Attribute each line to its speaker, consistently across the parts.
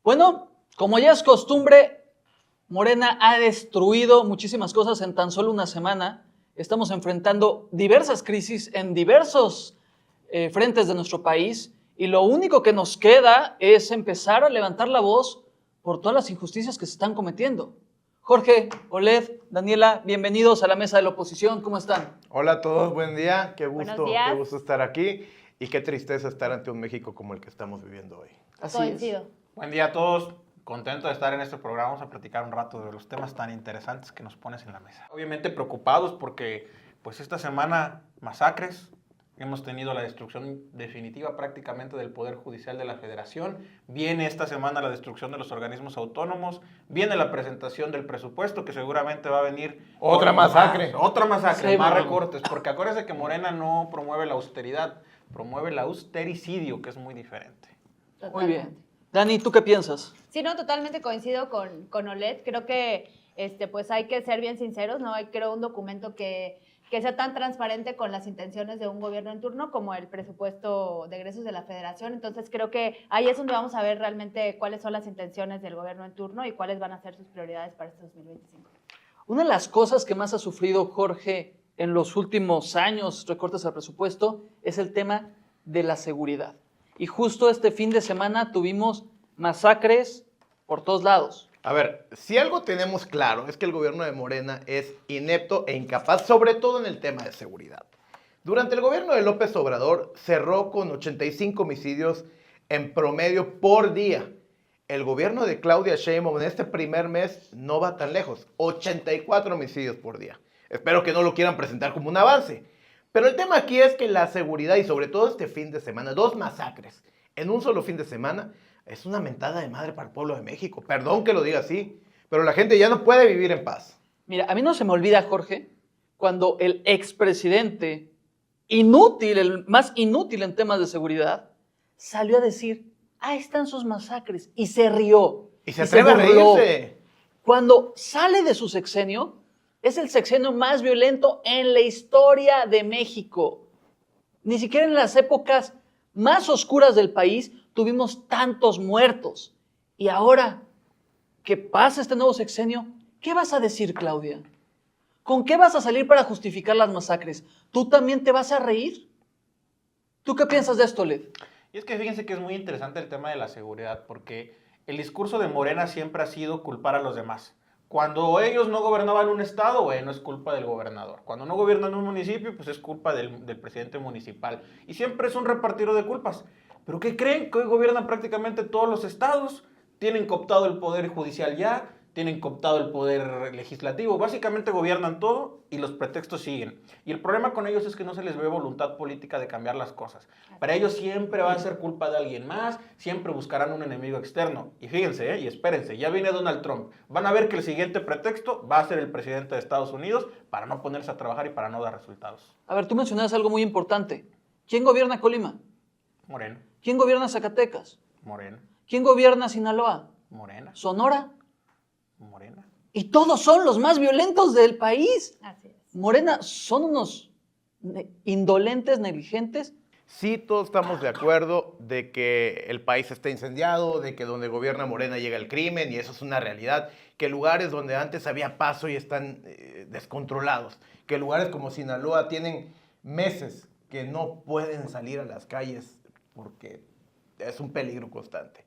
Speaker 1: Bueno, como ya es costumbre, Morena ha destruido muchísimas cosas en tan solo una semana. Estamos enfrentando diversas crisis en diversos frentes de nuestro país y lo único que nos queda es empezar a levantar la voz por todas las injusticias que se están cometiendo. Jorge, Oled, Daniela, bienvenidos a la mesa de la oposición. ¿Cómo están?
Speaker 2: Hola a todos, buen día. Qué
Speaker 3: Buenos
Speaker 2: gusto
Speaker 3: días.
Speaker 2: estar aquí y qué tristeza estar ante un México como el que estamos viviendo hoy.
Speaker 1: Así
Speaker 3: Coincido.
Speaker 4: Buen día a todos, contento de estar en este programa, vamos a platicar un rato de los temas tan interesantes que nos pones en la mesa. Obviamente preocupados porque pues esta semana masacres, hemos tenido la destrucción definitiva prácticamente del Poder Judicial de la Federación, viene esta semana la destrucción de los organismos autónomos, viene la presentación del presupuesto que seguramente va a venir
Speaker 2: Otra masacre.
Speaker 4: Otra masacre,
Speaker 1: Sí,
Speaker 4: más
Speaker 1: bueno.
Speaker 4: recortes, porque acuérdense que Morena no promueve la austeridad, promueve el austericidio, que es muy diferente.
Speaker 1: Muy bien. Dani, ¿tú qué piensas?
Speaker 3: Sí, no, totalmente coincido con Oled. Creo que pues hay que ser bien sinceros, ¿no? Hay, creo, un documento que sea tan transparente con las intenciones de un gobierno en turno como el presupuesto de egresos de la Federación. Entonces, creo que ahí es donde vamos a ver realmente cuáles son las intenciones del gobierno en turno y cuáles van a ser sus prioridades para este 2025.
Speaker 1: Una de las cosas que más ha sufrido Jorge en los últimos años, recortes al presupuesto, es el tema de la seguridad. Y justo este fin de semana tuvimos masacres por todos lados.
Speaker 2: A ver, si algo tenemos claro es que el gobierno de Morena es inepto e incapaz, sobre todo en el tema de seguridad. Durante el gobierno de López Obrador cerró con 85 homicidios en promedio por día. El gobierno de Claudia Sheinbaum en este primer mes no va tan lejos, 84 homicidios por día. Espero que no lo quieran presentar como un avance. Pero el tema aquí es que la seguridad y sobre todo este fin de semana, 2 masacres en un solo fin de semana, es una mentada de madre para el pueblo de México. Perdón que lo diga así, pero la gente ya no puede vivir en paz.
Speaker 1: Mira, a mí no se me olvida, Jorge, cuando el expresidente, inútil, el más inútil en temas de seguridad, salió a decir, ahí están sus masacres, y se rió.
Speaker 2: Y se atreve a
Speaker 1: burló.
Speaker 2: reírse.
Speaker 1: Cuando sale de su sexenio, es el sexenio más violento en la historia de México. Ni siquiera en las épocas más oscuras del país tuvimos tantos muertos. Y ahora que pasa este nuevo sexenio, ¿qué vas a decir, Claudia? ¿Con qué vas a salir para justificar las masacres? ¿Tú también te vas a reír? ¿Tú qué piensas de esto, Led?
Speaker 4: Y es que fíjense que es muy interesante el tema de la seguridad, porque el discurso de Morena siempre ha sido culpar a los demás. Cuando ellos no gobernaban un estado, bueno, es culpa del gobernador. Cuando no gobiernan un municipio, pues es culpa del presidente municipal. Y siempre es un repartidor de culpas. ¿Pero qué creen? Que hoy gobiernan prácticamente todos los estados. Tienen cooptado el poder judicial ya, tienen cooptado el poder legislativo. Básicamente gobiernan todo y los pretextos siguen. Y el problema con ellos es que no se les ve voluntad política de cambiar las cosas. Para ellos siempre va a ser culpa de alguien más, siempre buscarán un enemigo externo. Y fíjense, y espérense, ya viene Donald Trump. Van a ver que el siguiente pretexto va a ser el presidente de Estados Unidos para no ponerse a trabajar y para no dar resultados.
Speaker 1: A ver, tú mencionabas algo muy importante. ¿Quién gobierna Colima?
Speaker 4: Morena,
Speaker 1: ¿Quién gobierna Zacatecas?
Speaker 4: Morena,
Speaker 1: ¿Quién gobierna Sinaloa?
Speaker 4: Morena,
Speaker 1: ¿Sonora?
Speaker 4: Morena.
Speaker 1: Y todos son los más violentos del país.
Speaker 3: Así es.
Speaker 1: Morena son unos indolentes, negligentes.
Speaker 2: Sí, todos estamos de acuerdo de que el país está incendiado, de que donde gobierna Morena llega el crimen, y eso es una realidad, que lugares donde antes había paz hoy están descontrolados, que lugares como Sinaloa tienen meses que no pueden salir a las calles porque es un peligro constante.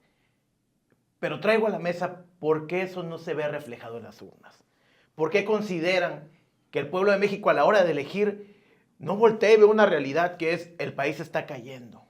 Speaker 2: Pero traigo a la mesa por qué eso no se ve reflejado en las urnas. ¿Por qué consideran que el pueblo de México a la hora de elegir no voltee y ve una realidad que es el país está cayendo?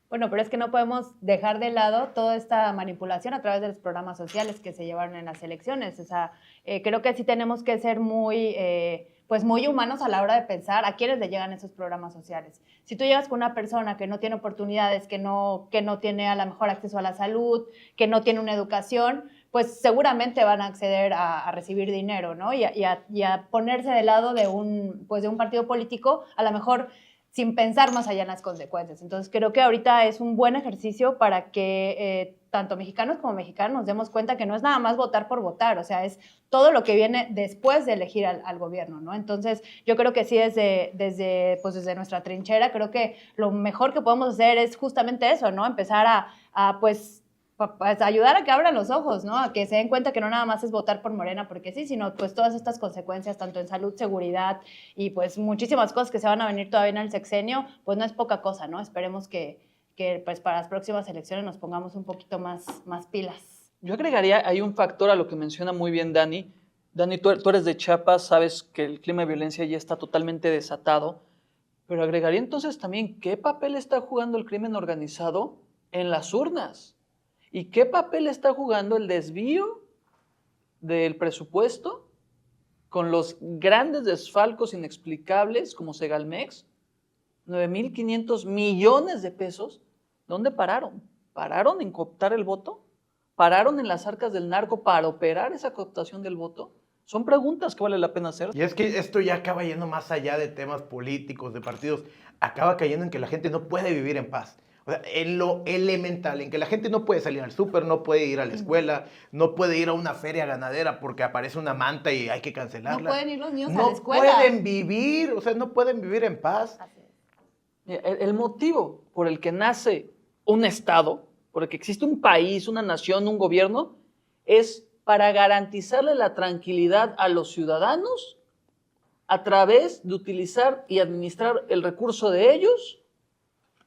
Speaker 3: Bueno, pero es que no podemos dejar de lado toda esta manipulación a través de los programas sociales que se llevaron en las elecciones. O sea, creo que sí tenemos que ser muy humanos a la hora de pensar a quiénes le llegan esos programas sociales. Si tú llegas con una persona que no tiene oportunidades, que no tiene a lo mejor acceso a la salud, que no tiene una educación, pues seguramente van a acceder a recibir dinero, ¿no? Y a ponerse del lado de un partido político, a lo mejor sin pensar más allá en las consecuencias. Entonces, creo que ahorita es un buen ejercicio para que tanto mexicanos como mexicanos nos demos cuenta que no es nada más votar por votar, o sea, es todo lo que viene después de elegir al gobierno, ¿no? Entonces, yo creo que sí, desde nuestra trinchera, creo que lo mejor que podemos hacer es justamente eso, ¿no? Empezar a pues ayudar a que abran los ojos, ¿no? A que se den cuenta que no nada más es votar por Morena porque sí, sino pues todas estas consecuencias, tanto en salud, seguridad y pues muchísimas cosas que se van a venir todavía en el sexenio, pues no es poca cosa, ¿no? Esperemos que pues para las próximas elecciones nos pongamos un poquito más pilas.
Speaker 1: Yo agregaría, hay un factor a lo que menciona muy bien Dani. Dani, tú eres de Chiapas, sabes que el clima de violencia ya está totalmente desatado, pero agregaría entonces también, ¿qué papel está jugando el crimen organizado en las urnas? ¿Y qué papel está jugando el desvío del presupuesto con los grandes desfalcos inexplicables como Segalmex? 9,500 millones de pesos. ¿Dónde pararon? ¿Pararon en cooptar el voto? ¿Pararon en las arcas del narco para operar esa cooptación del voto? Son preguntas que vale la pena hacer.
Speaker 2: Y es que esto ya acaba yendo más allá de temas políticos, de partidos. Acaba cayendo en que la gente no puede vivir en paz. O sea, en lo elemental, en que la gente no puede salir al súper, no puede ir a la escuela, no puede ir a una feria ganadera porque aparece una manta y hay que cancelarla.
Speaker 3: No pueden ir los niños a
Speaker 2: No
Speaker 3: la escuela.
Speaker 2: pueden vivir, o sea, no pueden vivir en paz.
Speaker 3: Así es.
Speaker 1: Mira, el motivo por el que nace un Estado, por el que existe un país, una nación, un gobierno, es para garantizarle la tranquilidad a los ciudadanos a través de utilizar y administrar el recurso de ellos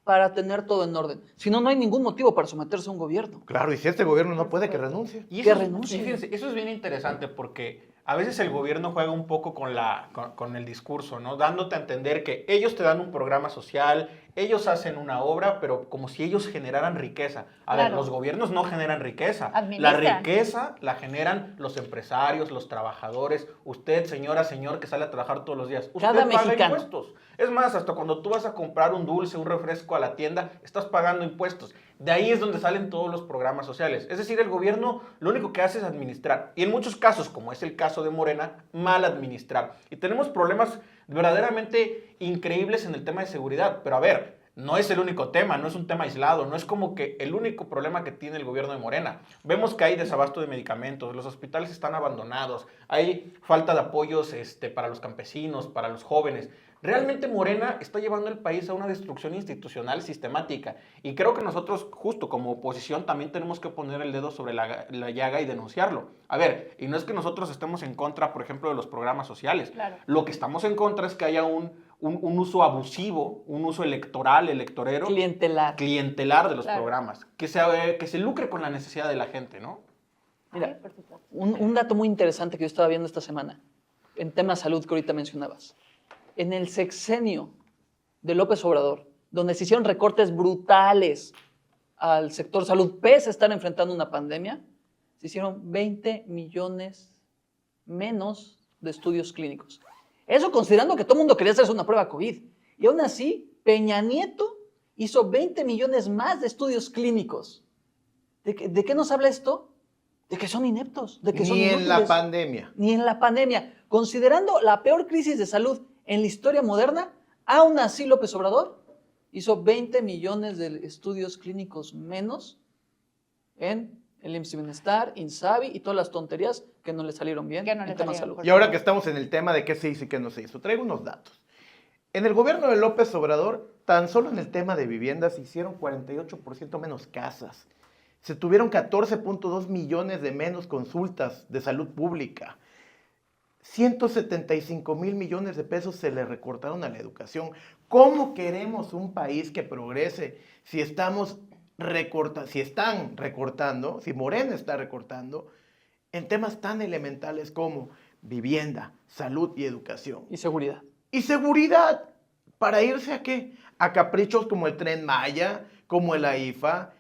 Speaker 1: para tener todo en orden. Si no, no hay ningún motivo para someterse a un gobierno.
Speaker 2: Claro, y si este gobierno no puede, que renuncie.
Speaker 4: Y
Speaker 1: Que
Speaker 4: eso,
Speaker 1: renuncie.
Speaker 4: y fíjense, eso es bien interesante porque a veces el gobierno juega un poco con el discurso, ¿no? Dándote a entender que ellos te dan un programa social, ellos hacen una obra, pero como si ellos generaran riqueza. A ver,
Speaker 3: Claro.
Speaker 4: los gobiernos no generan riqueza. La
Speaker 3: Administran.
Speaker 4: riqueza la generan los empresarios, los trabajadores, usted, señora, señor, que sale a trabajar todos los días. Usted
Speaker 1: Cada
Speaker 4: paga
Speaker 1: mexicano.
Speaker 4: impuestos. Es más, hasta cuando tú vas a comprar un dulce, un refresco a la tienda, estás pagando impuestos. De ahí es donde salen todos los programas sociales. Es decir, el gobierno lo único que hace es administrar. Y en muchos casos, como es el caso de Morena, mal administrar. Y tenemos problemas verdaderamente increíbles en el tema de seguridad. Pero a ver, no es el único tema, no es un tema aislado, no es como que el único problema que tiene el gobierno de Morena. Vemos que hay desabasto de medicamentos, los hospitales están abandonados, hay falta de apoyos para los campesinos, para los jóvenes. Realmente Morena está llevando el país a una destrucción institucional sistemática y creo que nosotros, justo como oposición, también tenemos que poner el dedo sobre la llaga y denunciarlo. A ver, y no es que nosotros estemos en contra, por ejemplo, de los programas sociales.
Speaker 3: Claro.
Speaker 4: Lo que estamos en contra es que haya un uso abusivo, un uso electorero, clientelar de los
Speaker 3: Claro.
Speaker 4: programas, que se lucre con la necesidad de la gente, ¿no?
Speaker 1: Mira,
Speaker 3: Ay, por supuesto.
Speaker 1: un dato muy interesante que yo estaba viendo esta semana, en tema salud que ahorita mencionabas. En el sexenio de López Obrador, donde se hicieron recortes brutales al sector salud, pese a estar enfrentando una pandemia, se hicieron 20 millones menos de estudios clínicos. Eso considerando que todo el mundo quería hacerse una prueba COVID. Y aún así, Peña Nieto hizo 20 millones más de estudios clínicos. ¿De qué nos habla esto? De que son ineptos, de que son
Speaker 2: Ni en la
Speaker 1: inútiles.
Speaker 2: pandemia.
Speaker 1: Ni en la pandemia. Considerando la peor crisis de salud en la historia moderna, aún así López Obrador hizo 20 millones de estudios clínicos menos en el IMSS Bienestar, INSABI y todas las tonterías que no le salieron bien
Speaker 3: Que no
Speaker 1: en
Speaker 3: le
Speaker 1: tema
Speaker 3: salieron,
Speaker 1: salud.
Speaker 2: Y ahora que estamos en el tema de qué se hizo y qué no se hizo, traigo unos datos. En el gobierno de López Obrador, tan solo en el tema de viviendas, se hicieron 48% menos casas. Se tuvieron 14.2 millones de menos consultas de salud pública. 175,000 millones de pesos se le recortaron a la educación. ¿Cómo queremos un país que progrese si estamos si están recortando, si Morena está recortando en temas tan elementales como vivienda, salud y educación?
Speaker 1: Y seguridad.
Speaker 2: Y seguridad, ¿para irse a qué? A caprichos como el Tren Maya, como el AIFA,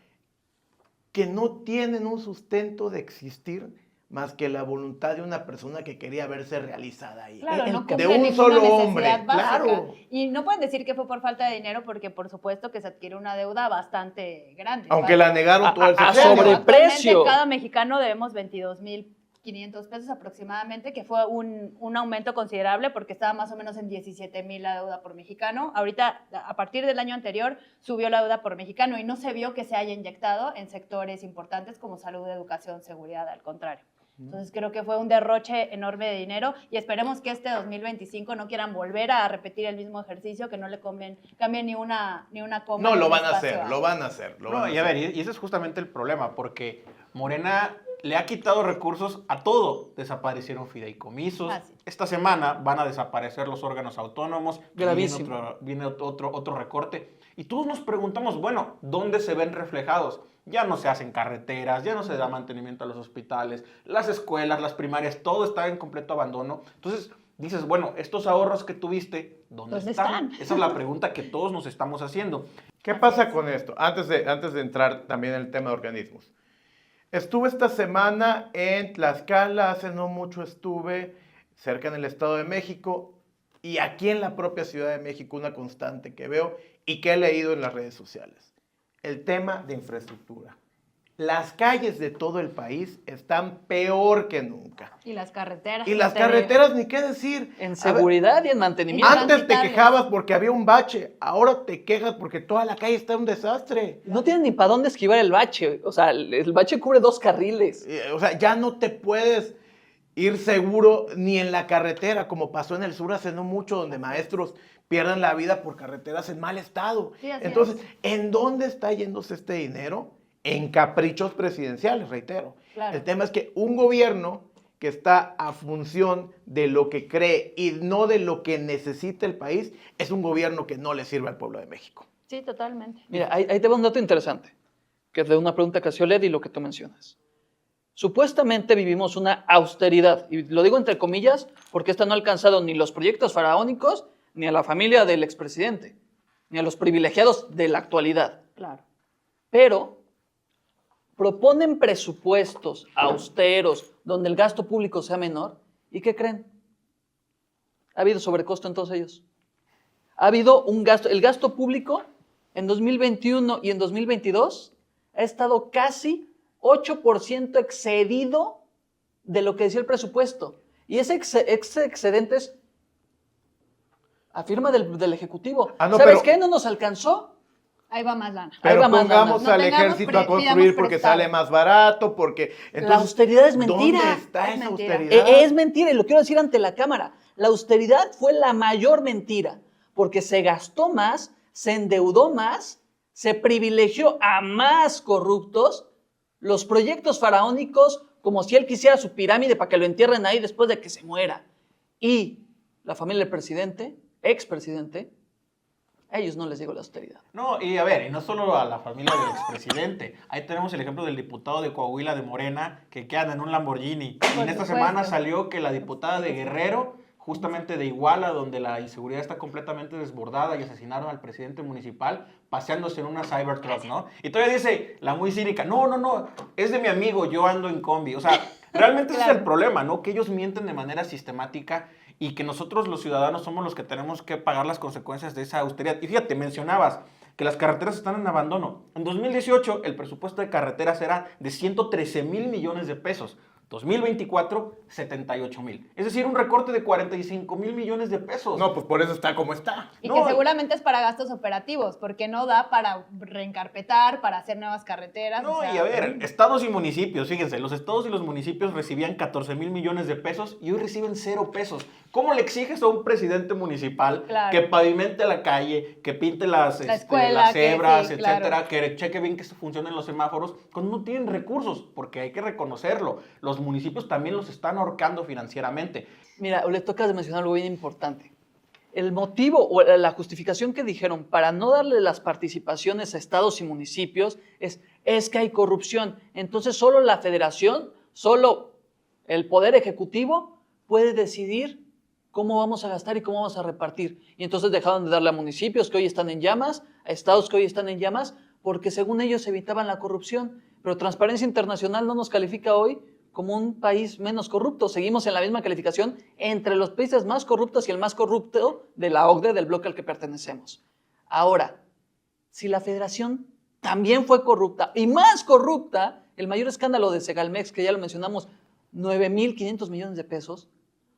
Speaker 2: que no tienen un sustento de existir más que la voluntad de una persona que quería verse realizada ahí.
Speaker 3: Claro, no
Speaker 1: de
Speaker 3: cumple
Speaker 2: un
Speaker 3: ninguna
Speaker 2: solo
Speaker 3: necesidad
Speaker 2: hombre,
Speaker 3: básica.
Speaker 2: claro.
Speaker 3: Y no pueden decir que fue por falta de dinero porque por supuesto que se adquiere una deuda bastante grande.
Speaker 2: Aunque la negaron todo el
Speaker 1: a
Speaker 2: sexenio.
Speaker 1: sobre-
Speaker 3: Actualmente,
Speaker 1: sobreprecio.
Speaker 3: cada mexicano debemos 22,500 pesos aproximadamente, que fue un aumento considerable porque estaba más o menos en 17,000 la deuda por mexicano. Ahorita, a partir del año anterior, subió la deuda por mexicano y no se vio que se haya inyectado en sectores importantes como salud, educación, seguridad, al contrario. Entonces creo que fue un derroche enorme de dinero y esperemos que este 2025 no quieran volver a repetir el mismo ejercicio, que no le cambien ni una coma.
Speaker 2: No,
Speaker 3: ni
Speaker 2: lo
Speaker 3: un
Speaker 2: van a
Speaker 3: espacio
Speaker 2: hacer, lo van a hacer. Lo
Speaker 4: No,
Speaker 2: van a
Speaker 4: y a
Speaker 2: hacer.
Speaker 4: ver, y ese es justamente el problema, porque Morena le ha quitado recursos a todo. Desaparecieron fideicomisos.
Speaker 3: Ah, sí.
Speaker 4: Esta semana van a desaparecer los órganos autónomos.
Speaker 1: Gravísimo.
Speaker 4: Viene otro recorte. Y todos nos preguntamos, bueno, ¿dónde se ven reflejados? Ya no se hacen carreteras, ya no se da mantenimiento a los hospitales, las escuelas, las primarias, todo está en completo abandono. Entonces dices, bueno, estos ahorros que tuviste, ¿dónde están? Esa es la pregunta que todos nos estamos haciendo.
Speaker 2: ¿Qué pasa con esto? Antes de entrar también en el tema de organismos. Estuve esta semana en Tlaxcala, hace no mucho estuve cerca en el Estado de México y aquí en la propia Ciudad de México una constante que veo y que he leído en las redes sociales. El tema de infraestructura. Las calles de todo el país están peor que nunca.
Speaker 3: Y las carreteras.
Speaker 2: Y las carreteras, ni qué decir.
Speaker 1: En
Speaker 2: A ver,
Speaker 1: seguridad y en mantenimiento.
Speaker 2: antes te
Speaker 3: Intransitables.
Speaker 2: quejabas porque había un bache, ahora te quejas porque toda la calle está un desastre.
Speaker 1: No tienen ni para dónde esquivar el bache. O sea, el bache cubre 2 carriles.
Speaker 2: O sea, ya no te puedes ir seguro ni en la carretera, como pasó en el sur hace no mucho, donde maestros pierden la vida por carreteras en mal estado.
Speaker 3: Sí, así
Speaker 2: Entonces,
Speaker 3: es.
Speaker 2: ¿en dónde está yéndose este dinero? En caprichos presidenciales, reitero.
Speaker 3: Claro.
Speaker 2: El tema es que un gobierno que está a función de lo que cree y no de lo que necesita el país, es un gobierno que no le sirve al pueblo de México.
Speaker 3: Sí, totalmente.
Speaker 1: Mira, ahí te va un dato interesante, que es de una pregunta que hacía Led y lo que tú mencionas. Supuestamente vivimos una austeridad, y lo digo entre comillas porque esta no ha alcanzado ni los proyectos faraónicos, ni a la familia del expresidente, ni a los privilegiados de la actualidad.
Speaker 3: Claro.
Speaker 1: Pero proponen presupuestos austeros donde el gasto público sea menor. ¿Y qué creen? Ha habido sobrecosto en todos ellos. Ha habido un gasto. El gasto público en 2021 y en 2022 ha estado casi 8% excedido de lo que decía el presupuesto. Y ese excedente es a firma del Ejecutivo.
Speaker 2: Ah, no,
Speaker 1: ¿Sabes
Speaker 2: pero-
Speaker 1: qué? No nos alcanzó.
Speaker 3: Ahí va más lana.
Speaker 1: Ahí
Speaker 2: Pero
Speaker 1: va más
Speaker 2: pongamos
Speaker 3: lana.
Speaker 2: al
Speaker 3: No tengamos
Speaker 2: ejército a construir
Speaker 3: pidamos
Speaker 2: porque
Speaker 3: prestado.
Speaker 2: sale más barato, porque...
Speaker 1: La austeridad es mentira.
Speaker 2: ¿Dónde está
Speaker 3: Es
Speaker 2: esa
Speaker 3: mentira.
Speaker 2: austeridad?
Speaker 1: Es mentira, y lo quiero decir ante la Cámara. La austeridad fue la mayor mentira, porque se gastó más, se endeudó más, se privilegió a más corruptos, los proyectos faraónicos, como si él quisiera su pirámide para que lo entierren ahí después de que se muera. Y la familia del presidente, expresidente, a ellos no les llegó la austeridad.
Speaker 4: No, y a ver, y no solo a la familia del expresidente. Ahí tenemos el ejemplo del diputado de Coahuila de Morena que anda en un Lamborghini. Y en esta
Speaker 3: supuesto.
Speaker 4: semana salió que la diputada de Guerrero, justamente de Iguala, donde la inseguridad está completamente desbordada y asesinaron al presidente municipal paseándose en una Cybertruck, ¿no? Y todavía dice la muy cínica, no, es de mi amigo, yo ando en combi. O sea, realmente ese es
Speaker 3: Claro.
Speaker 4: el problema, ¿no? Que ellos mienten de manera sistemática y que nosotros los ciudadanos somos los que tenemos que pagar las consecuencias de esa austeridad. Y fíjate, mencionabas que las carreteras están en abandono. En 2018 el presupuesto de carreteras era de 113,000 millones de pesos. 2024, 78,000. Es decir, un recorte de 45,000 millones de pesos.
Speaker 2: No, pues por eso está como está.
Speaker 3: Y
Speaker 4: No,
Speaker 3: que seguramente es para gastos operativos, porque no da para reencarpetar, para hacer nuevas carreteras.
Speaker 4: No,
Speaker 3: o sea,
Speaker 4: y a ver, estados y municipios, fíjense, los estados y los municipios recibían 14,000 millones de pesos y hoy reciben 0 pesos. ¿Cómo le exiges a un presidente municipal
Speaker 3: Claro.
Speaker 4: que pavimente la calle, que pinte las
Speaker 3: escuela,
Speaker 4: las
Speaker 3: que
Speaker 4: cebras,
Speaker 3: sí,
Speaker 4: etcétera,
Speaker 3: claro.
Speaker 4: que cheque bien que funcionen los semáforos, cuando no tienen recursos? Porque hay que reconocerlo, los municipios también los están ahorcando financieramente.
Speaker 1: Mira, le tocas de mencionar algo bien importante. El motivo o la justificación que dijeron para no darle las participaciones a estados y municipios es que hay corrupción. Entonces solo la federación, solo el poder ejecutivo puede decidir cómo vamos a gastar y cómo vamos a repartir. Y entonces dejaron de darle a municipios que hoy están en llamas, a estados que hoy están en llamas, porque según ellos evitaban la corrupción. Pero Transparencia Internacional no nos califica hoy como un país menos corrupto. Seguimos en la misma calificación entre los países más corruptos y el más corrupto de la OCDE, del bloque al que pertenecemos. Ahora, si la federación también fue corrupta, y más corrupta, el mayor escándalo de Segalmex, que ya lo mencionamos, 9,500 millones de pesos,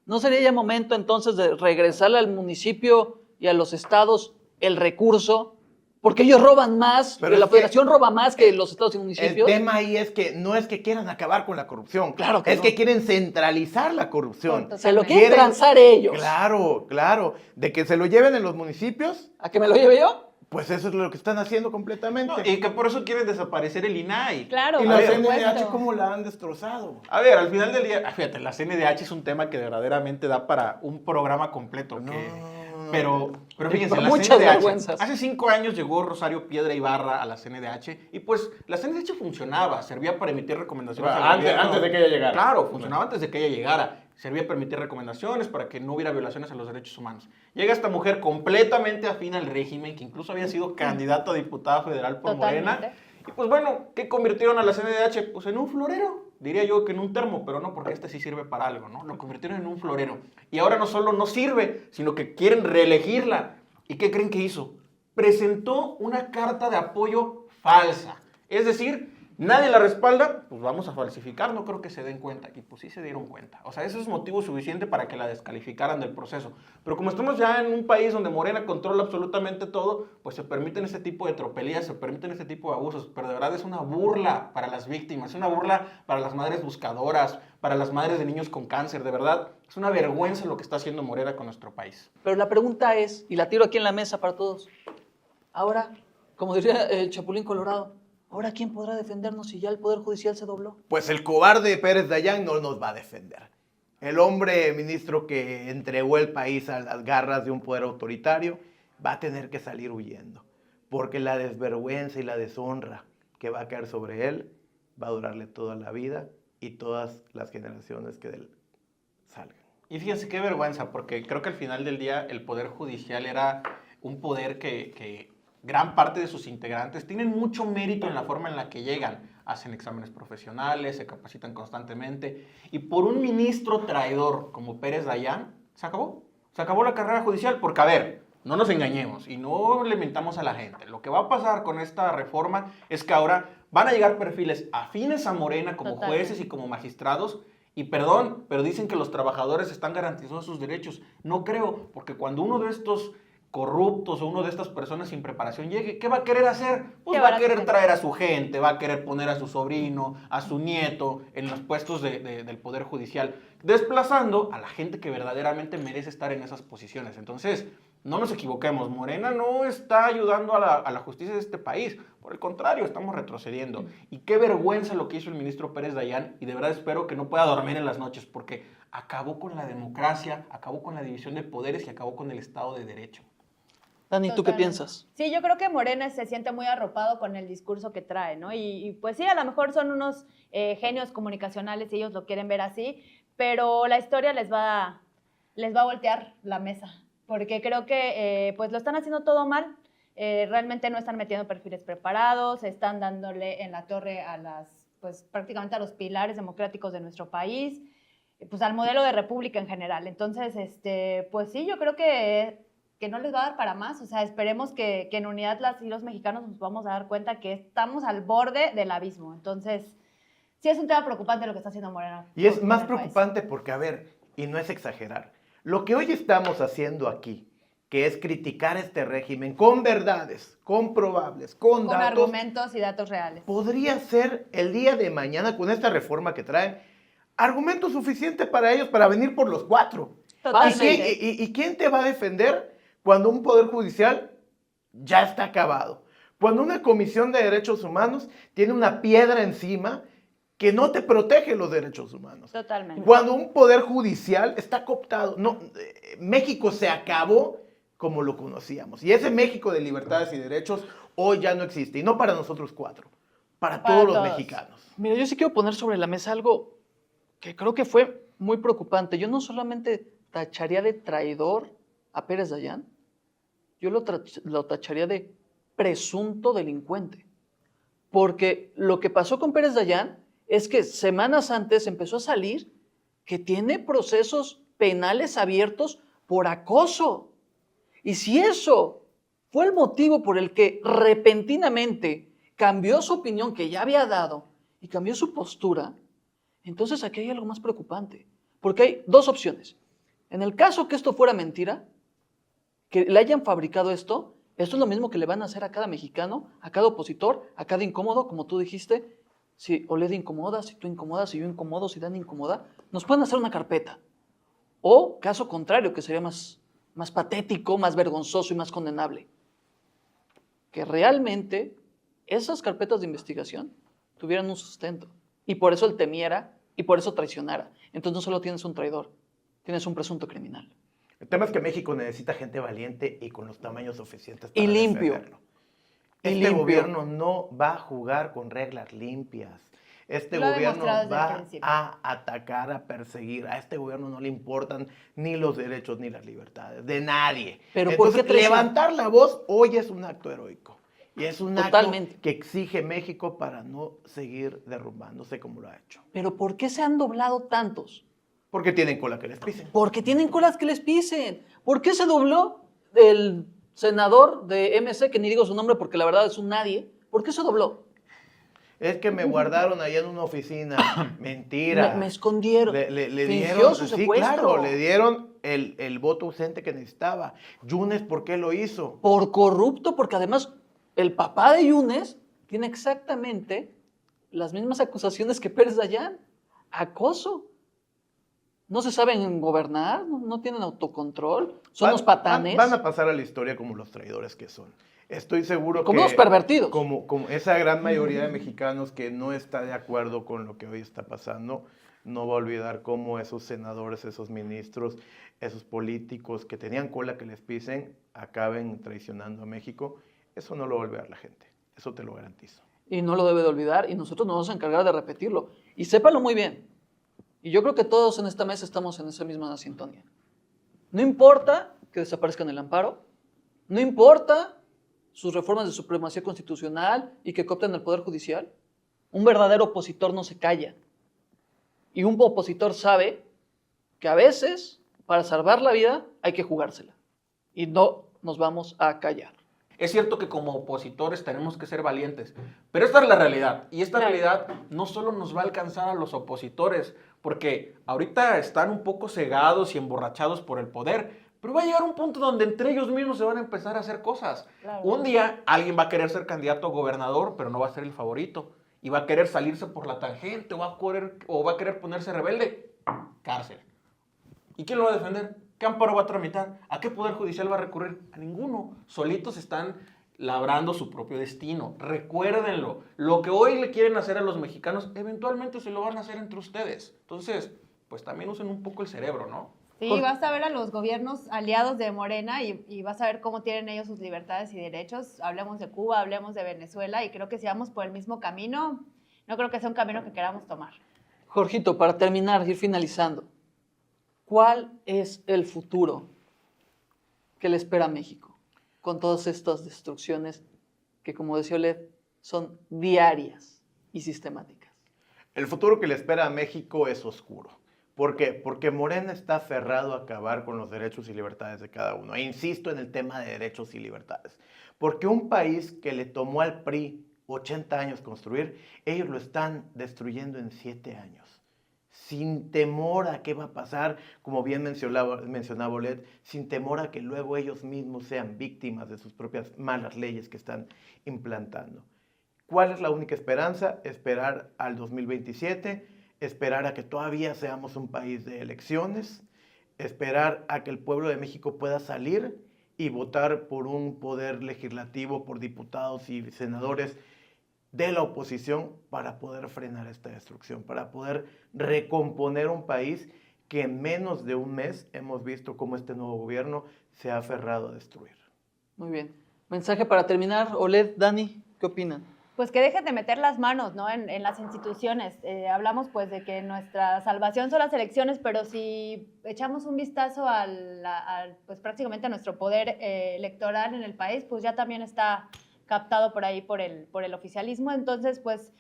Speaker 1: ¿no sería ya momento entonces de regresarle al municipio y a los estados el recurso Porque ellos roban más,
Speaker 2: Pero
Speaker 1: la
Speaker 2: es que
Speaker 1: federación roba más que los estados y
Speaker 2: El
Speaker 1: municipios.
Speaker 2: tema ahí es que no es que quieran acabar con la corrupción.
Speaker 1: Claro que
Speaker 2: es
Speaker 1: no.
Speaker 2: que quieren centralizar la corrupción.
Speaker 3: Totalmente.
Speaker 1: Se lo quieren transar ellos.
Speaker 2: Claro, claro. De que se lo lleven en los municipios,
Speaker 1: ¿A que me lo lleve yo?
Speaker 2: pues eso es lo que están haciendo completamente.
Speaker 4: No, y que por eso quieren desaparecer el INAI.
Speaker 3: Claro,
Speaker 2: Y
Speaker 3: por
Speaker 2: la
Speaker 4: ver,
Speaker 3: supuesto.
Speaker 2: CNDH, ¿cómo la han destrozado?
Speaker 4: A ver, al final del día, fíjate, la CNDH es un tema que verdaderamente da para un programa completo.
Speaker 2: No,
Speaker 4: que-
Speaker 2: no.
Speaker 4: Pero fíjense, la
Speaker 1: Muchas
Speaker 4: CNDH,
Speaker 1: vergüenzas.
Speaker 4: hace 5 años llegó Rosario Piedra Ibarra a la CNDH y pues la CNDH funcionaba, servía para emitir recomendaciones
Speaker 2: Bueno,
Speaker 4: al
Speaker 2: antes-
Speaker 4: gobierno.
Speaker 2: antes de que ella llegara.
Speaker 4: Claro, funcionaba antes de que ella llegara. Servía para emitir recomendaciones para que no hubiera violaciones a los derechos humanos. Llega esta mujer completamente afín al régimen, que incluso había sido candidata a diputada federal por
Speaker 3: Totalmente.
Speaker 4: Morena. Y pues bueno, ¿qué convirtieron a la CNDH? Pues en un florero. Diría yo que en un termo, pero no, porque este sí sirve para algo, ¿no? Lo convirtieron en un florero. Y ahora no solo no sirve, sino que quieren reelegirla. ¿Y qué creen que hizo? Presentó una carta de apoyo falsa. Es decir, nadie la respalda, pues vamos a falsificar, no creo que se den cuenta. Y pues sí se dieron cuenta. O sea, eso es motivo suficiente para que la descalificaran del proceso. Pero como estamos ya en un país donde Morena controla absolutamente todo, pues se permiten este tipo de tropelías, se permiten este tipo de abusos. Pero de verdad es una burla para las víctimas, es una burla para las madres buscadoras, para las madres de niños con cáncer. De verdad, es una vergüenza lo que está haciendo Morena con nuestro país.
Speaker 1: Pero la pregunta es, y la tiro aquí en la mesa para todos, ahora, como diría el Chapulín Colorado, ¿ahora quién podrá defendernos si ya el Poder Judicial se dobló?
Speaker 2: Pues el cobarde Pérez Dayán no nos va a defender. El hombre ministro que entregó el país a las garras de un poder autoritario va a tener que salir huyendo, porque la desvergüenza y la deshonra que va a caer sobre él va a durarle toda la vida y todas las generaciones que de él salgan.
Speaker 4: Y fíjense qué vergüenza, porque creo que al final del día el Poder Judicial era un poder que gran parte de sus integrantes tienen mucho mérito en la forma en la que llegan. Hacen exámenes profesionales, se capacitan constantemente. Y por un ministro traidor como Pérez Dayán, se acabó. Se acabó la carrera judicial, porque a ver, no nos engañemos y no le mentamos a la gente. Lo que va a pasar con esta reforma es que ahora van a llegar perfiles afines a Morena como
Speaker 3: Totalmente.
Speaker 4: jueces y como magistrados. Y perdón, pero dicen que los trabajadores están garantizados sus derechos. No creo, porque cuando uno de estos corruptos o uno de estas personas sin preparación llegue, ¿qué va a querer hacer? Pues
Speaker 3: ¿Qué
Speaker 4: va
Speaker 3: van
Speaker 4: a
Speaker 3: a
Speaker 4: querer
Speaker 3: hacer?
Speaker 4: traer a su gente, va a querer poner a su sobrino, a su nieto en los puestos del Poder Judicial, desplazando a la gente que verdaderamente merece estar en esas posiciones. Entonces, no nos equivoquemos, Morena no está ayudando a la justicia de este país, por el contrario, estamos retrocediendo. Y qué vergüenza lo que hizo el ministro Pérez Dayán, y de verdad espero que no pueda dormir en las noches, porque acabó con la democracia, acabó con la división de poderes y acabó con el Estado de Derecho.
Speaker 1: Dani, ¿tú qué
Speaker 3: Totalmente.
Speaker 1: piensas?
Speaker 3: Sí, yo creo que Morena se siente muy arropado con el discurso que trae, ¿no? Y pues sí, a lo mejor son unos genios comunicacionales y ellos lo quieren ver así, pero la historia les va a voltear la mesa, porque creo que pues lo están haciendo todo mal. Realmente no están metiendo perfiles preparados, están dándole en la torre a pues prácticamente a los pilares democráticos de nuestro país, pues al modelo de república en general. Entonces, pues sí, yo creo que no les va a dar para más. O sea, esperemos que en unidad las y los mexicanos nos vamos a dar cuenta que estamos al borde del abismo. Entonces, sí es un tema preocupante lo que está haciendo Morena.
Speaker 2: Y es
Speaker 3: con
Speaker 2: más
Speaker 3: el país.
Speaker 2: preocupante porque, a ver, y no es exagerar, lo que hoy estamos haciendo aquí, que es criticar este régimen con verdades, comprobables, con
Speaker 3: Con
Speaker 2: datos,
Speaker 3: argumentos y datos reales.
Speaker 2: podría ser el día de mañana, con esta reforma que traen, argumento suficiente para ellos para venir por los 4.
Speaker 3: Totalmente.
Speaker 2: ¿Y quién te va a defender cuando un poder judicial ya está acabado? Cuando una comisión de derechos humanos tiene una piedra encima que no te protege los derechos humanos.
Speaker 3: Totalmente.
Speaker 2: Cuando un poder judicial está cooptado. No, México se acabó como lo conocíamos. Y ese México de libertades y derechos hoy ya no existe. Y no para nosotros 4, para
Speaker 3: Para
Speaker 2: todos los
Speaker 3: todos.
Speaker 2: mexicanos.
Speaker 1: Mira, yo sí quiero poner sobre la mesa algo que creo que fue muy preocupante. Yo no solamente tacharía de traidor a Pérez Dayán, yo lo tacharía de presunto delincuente. Porque lo que pasó con Pérez Dayán es que semanas antes empezó a salir que tiene procesos penales abiertos por acoso. Y si eso fue el motivo por el que repentinamente cambió su opinión que ya había dado y cambió su postura, entonces aquí hay algo más preocupante. Porque hay dos opciones. En el caso que esto fuera mentira, que le hayan fabricado esto, Esto es lo mismo que le van a hacer a cada mexicano, a cada opositor, a cada incómodo, como tú dijiste. Si Oled incomoda, si tú incomodas, si yo incomodo, si Dani incomoda, nos pueden hacer una carpeta. O caso contrario, que sería más patético, más vergonzoso y más condenable. Que realmente esas carpetas de investigación tuvieran un sustento. Y por eso él temiera y por eso traicionara. Entonces no solo tienes un traidor, tienes un presunto criminal.
Speaker 2: El tema es que México necesita gente valiente y con los tamaños suficientes para
Speaker 1: Y limpio.
Speaker 2: defenderlo.
Speaker 1: Y
Speaker 2: Este
Speaker 1: limpio.
Speaker 2: gobierno no va a jugar con reglas limpias. Este
Speaker 3: Lo ha
Speaker 2: gobierno
Speaker 3: demostrado desde el
Speaker 2: va
Speaker 3: principio.
Speaker 2: a atacar, a perseguir. A este gobierno no le importan ni los derechos ni las libertades de nadie.
Speaker 1: Pero ¿por
Speaker 2: Entonces,
Speaker 1: qué traición?
Speaker 2: levantar la voz hoy es un acto heroico. Y es un
Speaker 1: Totalmente.
Speaker 2: acto que exige México para no seguir derrumbándose como lo ha hecho.
Speaker 1: Pero ¿por qué se han doblado tantos?
Speaker 2: Porque tienen cola que les pisen.
Speaker 1: Porque tienen colas que les pisen. ¿Por qué se dobló el senador de MC, que ni digo su nombre porque la verdad es un nadie? ¿Por qué se dobló?
Speaker 2: Es que me guardaron allá en una oficina. Mentira.
Speaker 1: Me escondieron.
Speaker 2: Le
Speaker 1: Fingió
Speaker 2: dieron,
Speaker 1: su
Speaker 2: sí,
Speaker 1: secuestro.
Speaker 2: claro, le dieron el voto ausente que necesitaba. Yunes, ¿por qué lo hizo?
Speaker 1: Por corrupto, porque además el papá de Yunes tiene exactamente las mismas acusaciones que Pérez Dayán. Acoso. No se saben gobernar, no tienen autocontrol, son los patanes.
Speaker 2: Van a pasar a la historia como los traidores que son. Estoy seguro
Speaker 1: Como
Speaker 2: que...
Speaker 1: los pervertidos.
Speaker 2: Como esa gran mayoría de mexicanos que no está de acuerdo con lo que hoy está pasando, no va a olvidar cómo esos senadores, esos ministros, esos políticos que tenían cola que les pisen, acaben traicionando a México. Eso no lo va a olvidar la gente, eso te lo garantizo.
Speaker 1: Y no lo debe de olvidar, y nosotros nos vamos a encargar de repetirlo. Y sépalo muy bien. Y yo creo que todos en esta mesa estamos en esa misma sintonía. No importa que desaparezcan el amparo, no importa sus reformas de supremacía constitucional y que coopten el Poder Judicial, un verdadero opositor no se calla. Y un opositor sabe que a veces, para salvar la vida, hay que jugársela. Y no nos vamos a callar.
Speaker 4: Es cierto que como opositores tenemos que ser valientes, pero esta es la realidad. Y esta realidad no solo nos va a alcanzar a los opositores, porque ahorita están un poco cegados y emborrachados por el poder, pero va a llegar un punto donde entre ellos mismos se van a empezar a hacer cosas.
Speaker 3: Claro.
Speaker 4: Un día alguien va a querer ser candidato a gobernador, pero no va a ser el favorito. Y va a querer salirse por la tangente o va a querer ponerse rebelde. Cárcel. ¿Y quién lo va a defender? ¿Qué amparo va a tramitar? ¿A qué poder judicial va a recurrir? A ninguno. Solitos están labrando su propio destino. Recuérdenlo. Lo que hoy le quieren hacer a los mexicanos, eventualmente se lo van a hacer entre ustedes. Entonces, pues también usen un poco el cerebro, ¿no?
Speaker 3: Sí, vas a ver a los gobiernos aliados de Morena y vas a ver cómo tienen ellos sus libertades y derechos. Hablemos de Cuba, hablemos de Venezuela y creo que si vamos por el mismo camino, no creo que sea un camino que queramos tomar.
Speaker 1: Jorgito, para terminar, ir finalizando, ¿cuál es el futuro que le espera a México con todas estas destrucciones que, como decía Oled, son diarias y sistemáticas?
Speaker 2: El futuro que le espera a México es oscuro. ¿Por qué? Porque Morena está aferrado a acabar con los derechos y libertades de cada uno. E insisto en el tema de derechos y libertades. Porque un país que le tomó al PRI 80 años construir, ellos lo están destruyendo en 7 años. Sin temor a qué va a pasar, como bien mencionaba Oled, sin temor a que luego ellos mismos sean víctimas de sus propias malas leyes que están implantando. ¿Cuál es la única esperanza? Esperar al 2027, esperar a que todavía seamos un país de elecciones, esperar a que el pueblo de México pueda salir y votar por un poder legislativo, por diputados y senadores de la oposición para poder frenar esta destrucción, para poder recomponer un país que en menos de un mes hemos visto cómo este nuevo gobierno se ha aferrado a destruir.
Speaker 1: Muy bien. Mensaje para terminar, Oled, Dani, ¿qué opinan?
Speaker 3: Pues que dejen de meter las manos, ¿no? en las instituciones. Hablamos pues de que nuestra salvación son las elecciones, pero si echamos un vistazo pues prácticamente a nuestro poder electoral en el país, pues ya también está captado por ahí por el oficialismo. Entonces, pues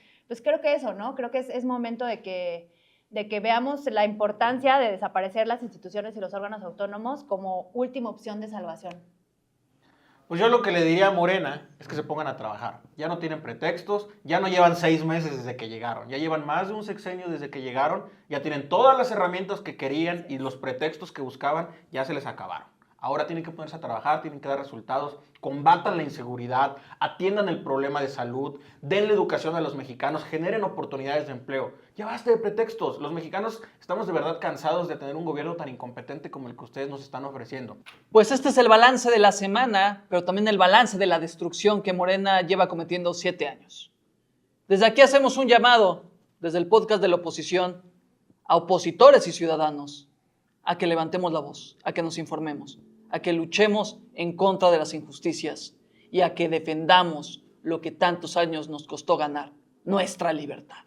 Speaker 3: creo que eso, ¿no? Creo que es momento de que veamos la importancia de desaparecer las instituciones y los órganos autónomos como última opción de salvación.
Speaker 4: Pues yo lo que le diría a Morena es que se pongan a trabajar. Ya no tienen pretextos, ya no llevan 6 meses desde que llegaron, ya llevan más de un sexenio desde que llegaron, ya tienen todas las herramientas que querían y los pretextos que buscaban ya se les acabaron. Ahora tienen que ponerse a trabajar, tienen que dar resultados, combatan la inseguridad, atiendan el problema de salud, denle educación a los mexicanos, generen oportunidades de empleo. Ya basta de pretextos. Los mexicanos estamos de verdad cansados de tener un gobierno tan incompetente como el que ustedes nos están ofreciendo.
Speaker 1: Pues este es el balance de la semana, pero también el balance de la destrucción que Morena lleva cometiendo 7 años. Desde aquí hacemos un llamado, desde el podcast de la oposición, a opositores y ciudadanos, a que levantemos la voz, a que nos informemos, a que luchemos en contra de las injusticias y a que defendamos lo que tantos años nos costó ganar, nuestra libertad.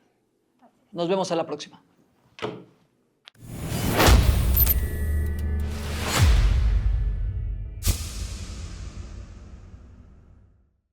Speaker 1: Nos vemos a la próxima.